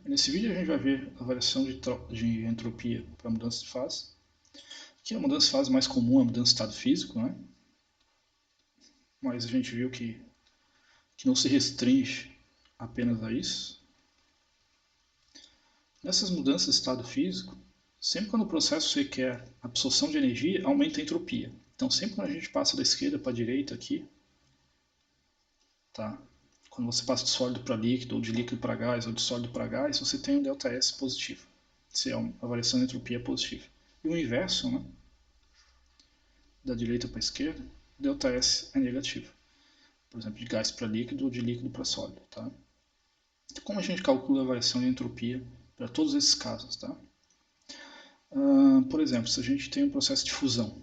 Nesse vídeo a gente vai ver a variação de entropia para mudança de fase. Aqui a mudança de fase mais comum é a mudança de estado físico, né? Mas a gente viu que não se restringe apenas a isso. Nessas mudanças de estado físico, sempre quando o processo requer absorção de energia, aumenta a entropia. Então sempre quando a gente passa da esquerda para a direita aqui, tá? Quando você passa de sólido para líquido, ou de líquido para gás, ou de sólido para gás, você tem um ΔS positivo. Se é a variação de entropia positiva. E o inverso, né? Da direita para a esquerda, ΔS é negativo. Por exemplo, de gás para líquido ou de líquido para sólido. Tá? Como a gente calcula a variação de entropia para todos esses casos? Tá? Por exemplo, se a gente tem um processo de fusão,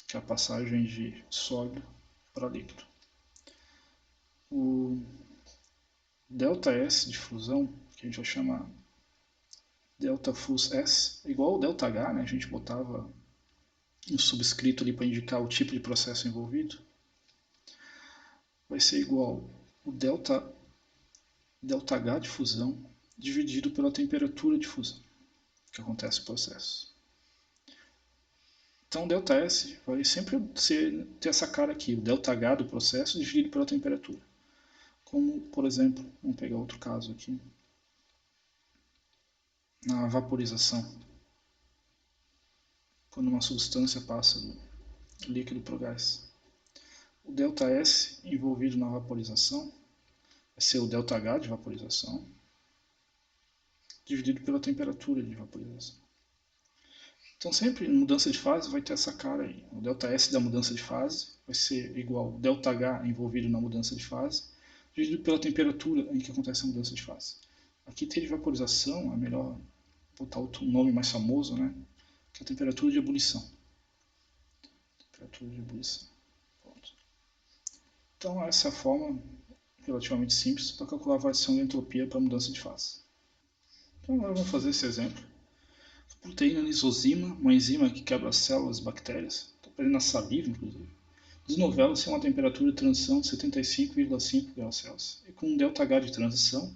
que é a passagem de sólido para líquido. O ΔS de fusão, que a gente vai chamar ΔFus S, é igual ao ΔH, né? A gente botava um subscrito ali para indicar o tipo de processo envolvido. Vai ser igual o ΔH de fusão dividido pela temperatura de fusão que acontece no processo. Então, ΔS vai sempre ter essa cara aqui, o ΔH do processo dividido pela temperatura. Como, por exemplo, vamos pegar outro caso aqui, na vaporização. Quando uma substância passa do líquido para o gás. O ΔS envolvido na vaporização vai ser o ΔH de vaporização dividido pela temperatura de vaporização. Então sempre mudança de fase vai ter essa cara aí. O ΔS da mudança de fase vai ser igual ao ΔH envolvido na mudança de fase, dividido pela temperatura em que acontece a mudança de fase. Aqui ter de vaporização, é melhor botar o nome mais famoso, né? Que é a temperatura de ebulição. Temperatura de ebulição. Pronto. Então essa é a forma relativamente simples para calcular a variação de entropia para mudança de fase. Então agora vamos fazer esse exemplo. Proteína lisozima, uma enzima que quebra células e bactérias, está presente na saliva inclusive, desnovela-se a uma temperatura de transição de 75,5 graus Celsius e com um ΔH de transição,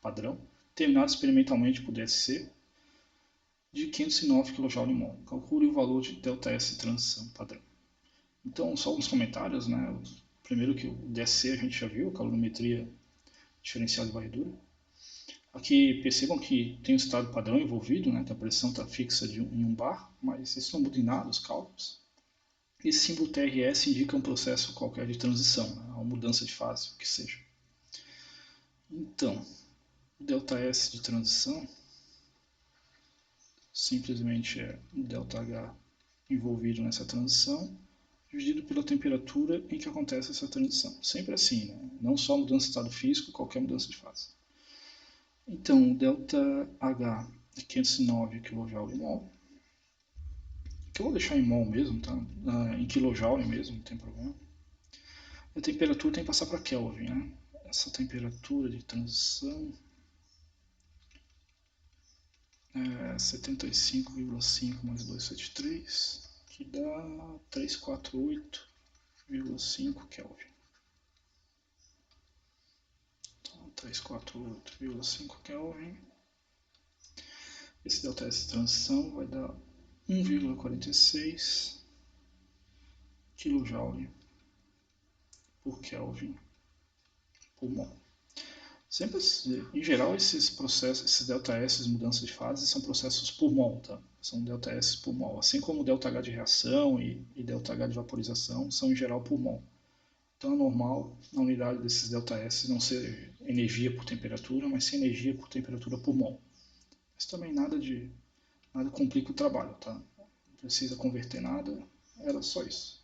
padrão, determinado experimentalmente por DSC, de 509 kJ/mol. Calcule o valor de ΔS de transição, padrão. Então, só alguns comentários, né? Primeiro que o DSC a gente já viu, calorimetria diferencial de varredura. Aqui percebam que tem um estado padrão envolvido, né, que a pressão está fixa em um bar, mas isso não muda em nada os cálculos. Esse símbolo TRS indica um processo qualquer de transição, né, uma mudança de fase, o que seja. Então, o ΔS de transição simplesmente é o ΔH envolvido nessa transição, dividido pela temperatura em que acontece essa transição. Sempre assim, né? Não só mudança de estado físico, qualquer mudança de fase. Então, o ΔH é 509 kJ/mol, que eu vou deixar em mol mesmo, tá? Em kJ mesmo, não tem problema. A temperatura tem que passar para Kelvin, né? Essa temperatura de transição é 75,5 mais 273, que dá 348,5 Kelvin. Então, 348,5 Kelvin. Esse ΔS de transição vai dar 1,46 kJ por Kelvin por mol. Sempre, em geral, esses processos, esses ΔS, mudanças de fase, são processos por mol, tá? São ΔS por mol. Assim como o ΔH de reação e ΔH de vaporização são em geral por mol. Então é normal a unidade desses ΔS não ser energia por temperatura, mas sim energia por temperatura por mol. Mas também nada complica o trabalho, tá? Não precisa converter nada, era só isso.